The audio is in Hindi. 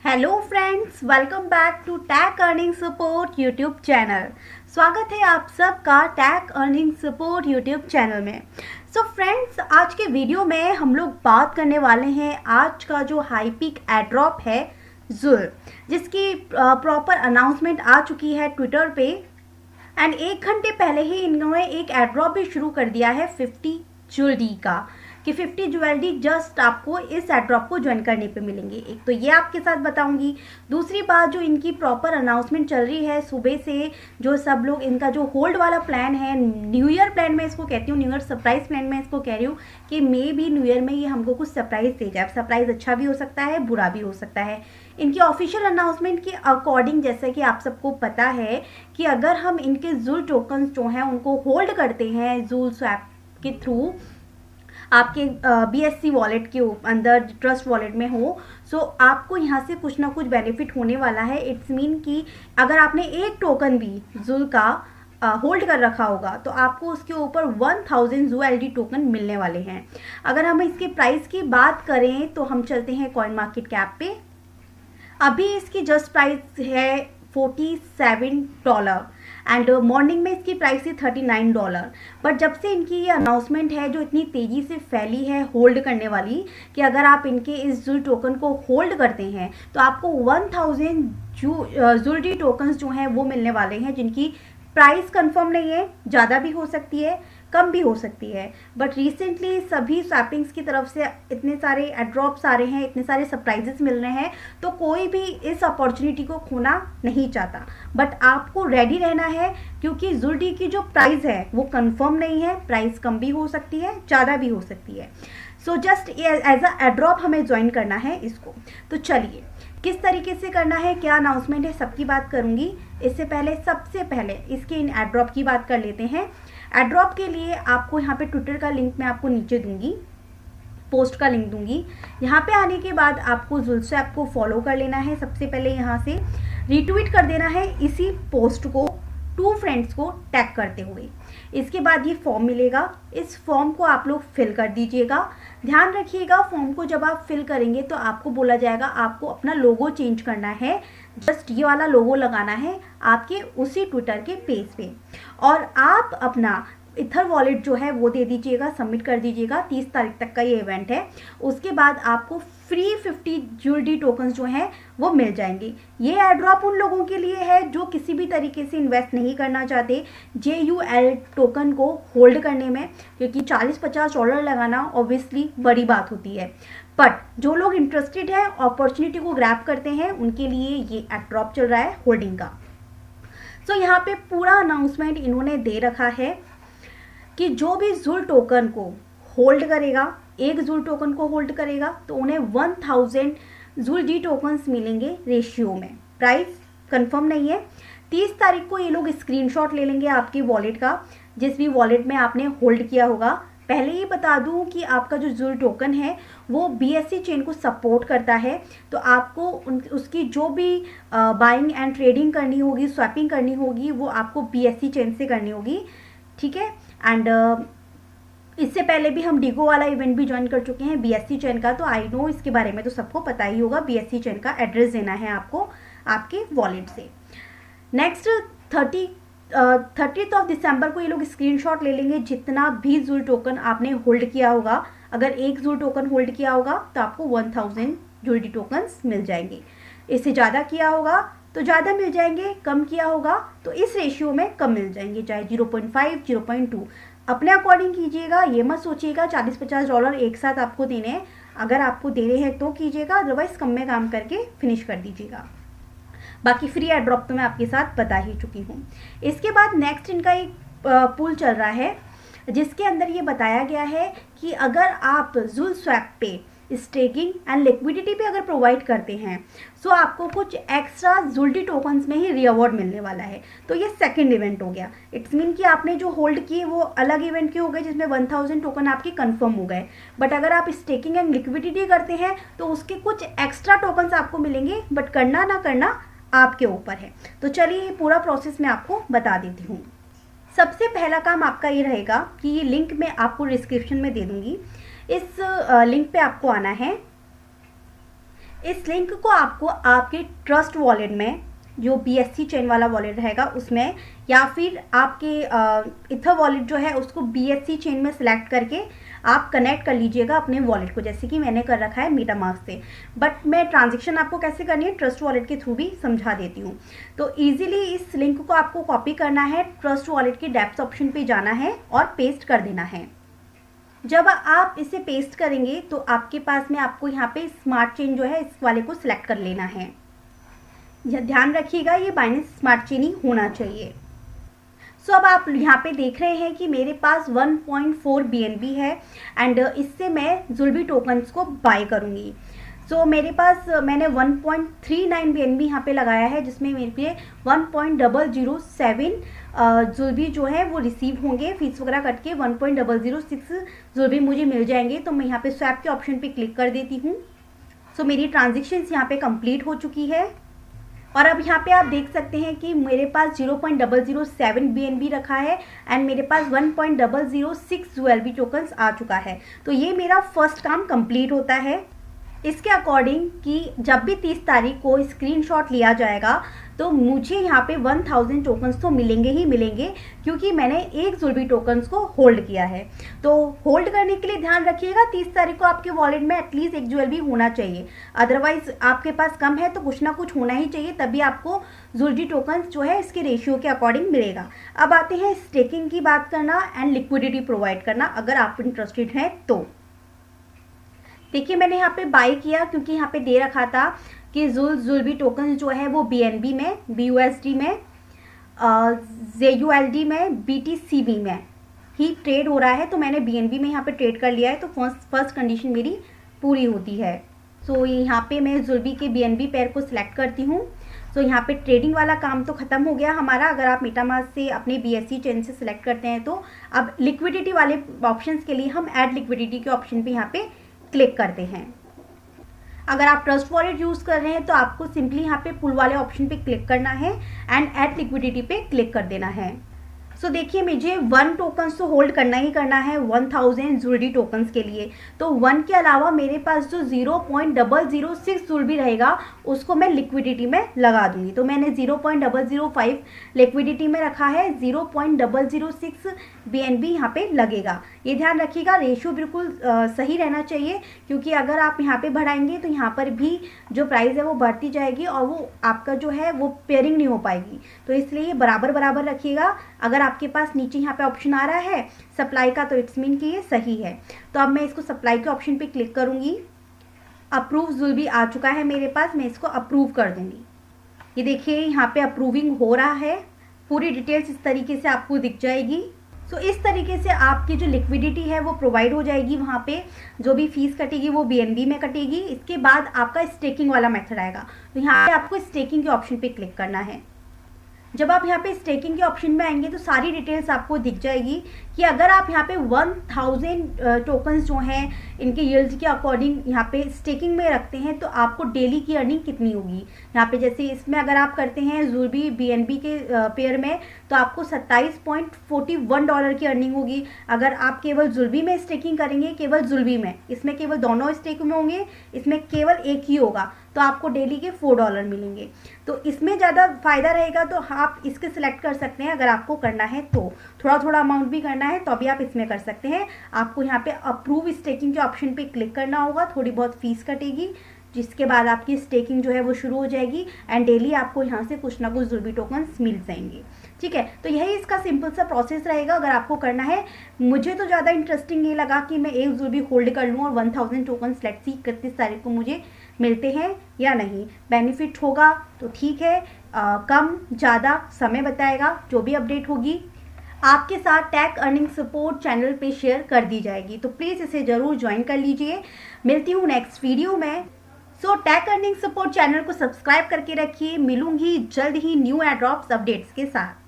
Hello friends, welcome back to tag earning support YouTube channel. स्वागत है आप सबका tag earning support YouTube channel में। सो फ्रेंड्स, आज के वीडियो में हम लोग बात करने वाले हैं आज का जो हाई पीक एड्रॉप है जुल, जिसकी प्रॉपर अनाउंसमेंट आ चुकी है ट्विटर पे। एंड 1 घंटे पहले ही इन्होंने एक एड्रॉप भी शुरू कर दिया है 50 ज्वेलरी का, कि 50 ज्वेलरी जस्ट आपको इस एड्रॉप को ज्वाइन करने पे मिलेंगे। एक तो ये आपके साथ बताऊंगी। दूसरी बात, जो इनकी प्रॉपर अनाउंसमेंट चल रही है सुबह से, जो सब लोग इनका जो होल्ड वाला प्लान है, न्यू ईयर प्लान में इसको कहती हूँ, न्यू ईयर सरप्राइज प्लान में इसको कह रही हूँ कि मे भी न्यू ईयर में ये हमको कुछ सरप्राइज दे जाए। सरप्राइज अच्छा भी हो सकता है, बुरा भी हो सकता है। इनकी ऑफिशियल अनाउंसमेंट के अकॉर्डिंग, जैसे कि आप सबको पता है कि अगर हम इनके जुल टोकन्स जो हैं उनको होल्ड करते हैं जुल स्वैप के थ्रू, आपके BSC वॉलेट के अंदर ट्रस्ट वॉलेट में हो, सो आपको यहाँ से कुछ ना कुछ बेनिफिट होने वाला है। इट्स मीन कि अगर आपने एक टोकन भी जुल का होल्ड कर रखा होगा तो आपको उसके ऊपर 1000 ZULD टोकन मिलने वाले हैं। अगर हम इसके प्राइस की बात करें तो हम चलते हैं कॉइन मार्केट कैप पे। अभी इसकी जस्ट प्राइस है $47 एंड मॉर्निंग में इसकी प्राइस थी $39। बट जब से इनकी ये अनाउंसमेंट है जो इतनी तेज़ी से फैली है होल्ड करने वाली, कि अगर आप इनके इस जुल टोकन को होल्ड करते हैं तो आपको 1000 जुल टोकन्स जो हैं वो मिलने वाले हैं, जिनकी प्राइस कंफर्म नहीं है, ज़्यादा भी हो सकती है, कम भी हो सकती है। बट रिसेंटली सभी स्वैपिंग्स की तरफ से इतने सारे एड्रॉप्स आ रहे हैं, इतने सारे सरप्राइजेस मिल रहे हैं, तो कोई भी इस अपॉर्चुनिटी को खोना नहीं चाहता। बट आपको रेडी रहना है, क्योंकि जुल्डी की जो प्राइस है वो कंफर्म नहीं है। प्राइस कम भी हो सकती है, ज़्यादा भी हो सकती है। सो जस्ट एज अ एड्रॉप हमें ज्वाइन करना है इसको। तो चलिए किस तरीके से करना है, क्या अनाउंसमेंट है, सबकी बात करूंगी। इससे पहले सबसे पहले इसके इन एड्रॉप की बात कर लेते हैं। एड्रॉप के लिए आपको यहाँ पे ट्विटर का लिंक मैं आपको नीचे दूंगी, पोस्ट का लिंक दूंगी। यहाँ पे आने के बाद आपको जुलस्वैप को फॉलो कर लेना है। सबसे पहले यहाँ से रीट्वीट कर देना है इसी पोस्ट को 2 फ्रेंड्स को टैग करते हुए। इसके बाद ये फॉर्म मिलेगा, इस फॉर्म को आप लोग फिल कर दीजिएगा। ध्यान रखिएगा, फॉर्म को जब आप फिल करेंगे तो आपको बोला जाएगा आपको अपना लोगो चेंज करना है। जस्ट ये वाला लोगो लगाना है आपके उसी ट्विटर के पेज पे, और आप अपना इथर वॉलेट जो है वो दे दीजिएगा, सबमिट कर दीजिएगा। 30 तारीख तक का ये इवेंट है। उसके बाद आपको फ्री 50 ज्वेलरी टोकन्स जो हैं वो मिल जाएंगे। ये एड्रॉप उन लोगों के लिए है जो किसी भी तरीके से इन्वेस्ट नहीं करना चाहते JUL टोकन को होल्ड करने में, क्योंकि $40-50 लगाना ऑब्वियसली बड़ी बात होती है। बट जो लोग इंटरेस्टेड हैं, अपॉर्चुनिटी को ग्रैब करते हैं, उनके लिए ये एड्रॉप चल रहा है होल्डिंग का। सो यहाँ पे पूरा अनाउंसमेंट इन्होंने दे रखा है कि जो भी जुल टोकन को होल्ड करेगा, एक जुल टोकन को होल्ड करेगा, तो उन्हें 1000 जुल टोकन्स मिलेंगे रेशियो में। प्राइस कंफर्म नहीं है। 30 तारीख को ये लोग स्क्रीनशॉट ले लेंगे आपके वॉलेट का, जिस भी वॉलेट में आपने होल्ड किया होगा। पहले ही बता दूं कि आपका जो जुल टोकन है वो BSC चेन को सपोर्ट करता है, तो आपको उसकी जो भी बाइंग एंड ट्रेडिंग करनी होगी, स्वैपिंग करनी होगी, वो आपको BSC चेन से करनी होगी, ठीक है। एंड इससे पहले भी हम डिगो वाला इवेंट भी ज्वाइन कर चुके हैं BSC चेन का, तो आई नो इसके बारे में तो सबको पता ही होगा। BSC चेन का एड्रेस देना है आपको आपके वॉलेट से। नेक्स्ट 30th ऑफ दिसंबर को ये लोग स्क्रीनशॉट ले लेंगे जितना भी जुल टोकन आपने होल्ड किया होगा। अगर एक जुल टोकन होल्ड किया होगा तो आपको 1000 ज्वेलरी टोकन्स मिल जाएंगे। इससे ज़्यादा किया होगा तो ज़्यादा मिल जाएंगे, कम किया होगा तो इस रेशियो में कम मिल जाएंगे, चाहे 0.5 0.2 अपने अकॉर्डिंग कीजिएगा। ये मत सोचिएगा $40-50 एक साथ आपको देने हैं। अगर आपको देने हैं तो कीजिएगा, अदरवाइज कम में काम करके फिनिश कर दीजिएगा। बाकी फ्री एड्रॉप तो मैं आपके साथ बता ही चुकी हूँ। इसके बाद नेक्स्ट इनका एक पूल चल रहा है, जिसके अंदर ये बताया गया है कि अगर आप जुल स्वैप पे स्टेकिंग एंड लिक्विडिटी भी अगर प्रोवाइड करते हैं, सो आपको कुछ एक्स्ट्रा जुल्डी टोकन्स में ही रिवॉर्ड मिलने वाला है। तो ये सेकंड इवेंट हो गया। इट्स मीन कि आपने जो होल्ड किए वो अलग इवेंट के हो गए, जिसमें 1000 टोकन आपके कंफर्म हो गए। बट अगर आप स्टेकिंग एंड लिक्विडिटी करते हैं तो उसके कुछ एक्स्ट्रा टोकन्स आपको मिलेंगे, बट करना ना करना आपके ऊपर है। तो चलिए ये पूरा प्रोसेस मैं आपको बता देती हूँ। सबसे पहला काम आपका ये रहेगा कि ये लिंक मैं आपको डिस्क्रिप्शन में दे दूँगी। इस लिंक पे आपको आना है। इस लिंक को आपको आपके ट्रस्ट वॉलेट में, जो BSC चेन वाला वॉलेट रहेगा उसमें, या फिर आपके इथर वॉलेट जो है उसको BSC चेन में सिलेक्ट करके आप कनेक्ट कर लीजिएगा अपने वॉलेट को, जैसे कि मैंने कर रखा है मेटामास्क से। बट मैं ट्रांजेक्शन आपको कैसे करनी है ट्रस्ट वॉलेट के थ्रू भी समझा देती हूँ। तो ईजिली इस लिंक को आपको कॉपी करना है, ट्रस्ट वॉलेट के डेप्थ ऑप्शन पे जाना है और पेस्ट कर देना है। जब आप इसे पेस्ट करेंगे तो आपके पास में आपको यहाँ पे स्मार्ट चेन जो है इस वाले को सिलेक्ट कर लेना है। ध्यान रखिएगा ये बाइनेंस स्मार्ट चेन ही होना चाहिए। सो अब आप यहाँ पे देख रहे हैं कि मेरे पास 1.4 BNB है एंड इससे मैं जुल्बी टोकन्स को बाय करूँगी। सो मेरे पास मैंने 1.39 BNB यहाँ पे लगाया है, जिसमें मेरे लिए 1.007 जुल्बी जो है वो रिसीव होंगे, फीस वगैरह कट के 1.006 जुल्बी मुझे मिल जाएंगे। तो मैं यहाँ पे स्वैप के ऑप्शन पे क्लिक कर देती हूँ। सो मेरी ट्रांजेक्शन्स यहाँ पे कंप्लीट हो चुकी है और अब यहाँ पे आप देख सकते हैं कि मेरे पास 0.007 BNB रखा है एंड मेरे पास 1.006 ULB टोकन्स आ चुका है। तो ये मेरा फर्स्ट काम कंप्लीट होता है। इसके अकॉर्डिंग कि जब भी 30 तारीख को स्क्रीनशॉट लिया जाएगा तो मुझे यहाँ पे 1000 टोकन्स तो मिलेंगे ही मिलेंगे, क्योंकि मैंने एक जुल्बी टोकन्स को होल्ड किया है। तो होल्ड करने के लिए ध्यान रखिएगा 30 तारीख को आपके वॉलेट में एटलीस्ट एक जुल्बी होना चाहिए, अदरवाइज आपके पास कम है तो कुछ ना कुछ होना ही चाहिए, तभी आपको जुल्बी टोकन्स जो है इसके रेशियो के अकॉर्डिंग मिलेगा। अब आते हैं स्टेकिंग की बात करना एंड लिक्विडिटी प्रोवाइड करना, अगर आप इंटरेस्टेड हैं तो। देखिए मैंने यहाँ पे बाई किया क्योंकि यहाँ पे दे रखा था कि जुल्बी टोकन जो है वो BNB में, BUSD में, ZULD में, BTCB में ही ट्रेड हो रहा है। तो मैंने BNB में यहाँ पे ट्रेड कर लिया है, तो फर्स्ट कंडीशन मेरी पूरी होती है। सो यहाँ पे मैं जुल्बी के BNB पेयर को सिलेक्ट करती हूँ। सो यहाँ पे ट्रेडिंग वाला काम तो ख़त्म हो गया हमारा, अगर आप मेटामास्क से अपने BSC चेन से सिलेक्ट करते हैं तो। अब लिक्विडिटी वाले ऑप्शंस के लिए हम ऐड लिक्विडिटी के ऑप्शन पे यहाँ पे क्लिक करते हैं। अगर आप ट्रस्ट वॉलेट यूज़ कर रहे हैं तो आपको सिंपली यहाँ पे पुल वाले ऑप्शन पे क्लिक करना है एंड ऐड लिक्विडिटी पे क्लिक कर देना है। सो देखिए मुझे 1 टोकन्स तो होल्ड करना ही करना है 1000 जुल्बी टोकन्स के लिए। तो 1 के अलावा मेरे पास जो 0.006 जुल्बी रहेगा उसको मैं लिक्विडिटी में लगा दूंगी। तो मैंने 0.005 लिक्विडिटी में रखा है, 0.006 BNB यहाँ पे लगेगा। ये ध्यान रखिएगा रेशियो बिल्कुल सही रहना चाहिए, क्योंकि अगर आप यहाँ पे बढ़ाएंगे तो यहाँ पर भी जो प्राइस है वो बढ़ती जाएगी और वो आपका जो है वो पेयरिंग नहीं हो पाएगी। तो इसलिए बराबर बराबर रखिएगा। अगर आपके पास नीचे यहाँ पे ऑप्शन आ रहा है सप्लाई का तो इट्स मीन कि ये सही है। तो अब मैं इसको सप्लाई के ऑप्शन पे क्लिक करूँगी। अप्रूव जुल्बी आ चुका है मेरे पास, मैं इसको अप्रूव कर दूँगी। ये देखिए यहाँ पे अप्रूविंग हो रहा है, पूरी डिटेल्स इस तरीके से आपको दिख जाएगी। सो इस तरीके से आपकी जो लिक्विडिटी है वो प्रोवाइड हो जाएगी। वहाँ पे जो भी फीस कटेगी वो BNB में कटेगी। इसके बाद आपका स्टेकिंग वाला मेथड आएगा, तो यहाँ पे आपको स्टेकिंग के ऑप्शन पे क्लिक करना है। जब आप यहाँ पे स्टेकिंग के ऑप्शन में आएंगे तो सारी डिटेल्स आपको दिख जाएगी कि अगर आप यहाँ पे 1000 टोकन्स जो हैं इनके यील्ड के अकॉर्डिंग यहाँ पे स्टेकिंग में रखते हैं तो आपको डेली की अर्निंग कितनी होगी। यहाँ पे जैसे इसमें अगर आप करते हैं जुल्बी BNB के पेयर में तो आपको $27.41 की अर्निंग होगी। अगर आप केवल जुल्बी में स्टेकिंग करेंगे, केवल जुल्बी में, इसमें केवल दोनों स्टेक में होंगे, इसमें केवल एक ही होगा, तो आपको डेली के $4 मिलेंगे। तो इसमें ज़्यादा फ़ायदा रहेगा तो आप इसके सिलेक्ट कर सकते हैं। अगर आपको करना है तो थोड़ा थोड़ा अमाउंट भी करना है तो अभी आप इसमें कर सकते हैं। आपको यहाँ पे अप्रूव स्टेकिंग के ऑप्शन पे क्लिक करना होगा, थोड़ी बहुत फीस कटेगी, जिसके बाद आपकी स्टेकिंग जो है वो शुरू हो जाएगी एंड डेली आपको यहाँ से कुछ ना कुछ जुल्बी टोकन्स मिल जाएंगे। ठीक है, तो यही इसका सिंपल सा प्रोसेस रहेगा अगर आपको करना है। मुझे तो ज़्यादा इंटरेस्टिंग ये लगा कि मैं एक जुल्बी होल्ड कर लूँ और 1000 टोकन्स लेट्स सी 31 तारीख को मुझे मिलते हैं या नहीं। बेनिफिट होगा तो ठीक है, कम ज़्यादा समय बताएगा, जो भी अपडेट होगी आपके साथ टेक अर्निंग सपोर्ट चैनल पे शेयर कर दी जाएगी। तो प्लीज़ इसे ज़रूर ज्वाइन कर लीजिए। मिलती हूँ नेक्स्ट वीडियो में। So take earning support channel को सब्सक्राइब करके रखिए। मिलूंगी जल्द ही न्यू एयर ड्रॉप्स अपडेट्स के साथ।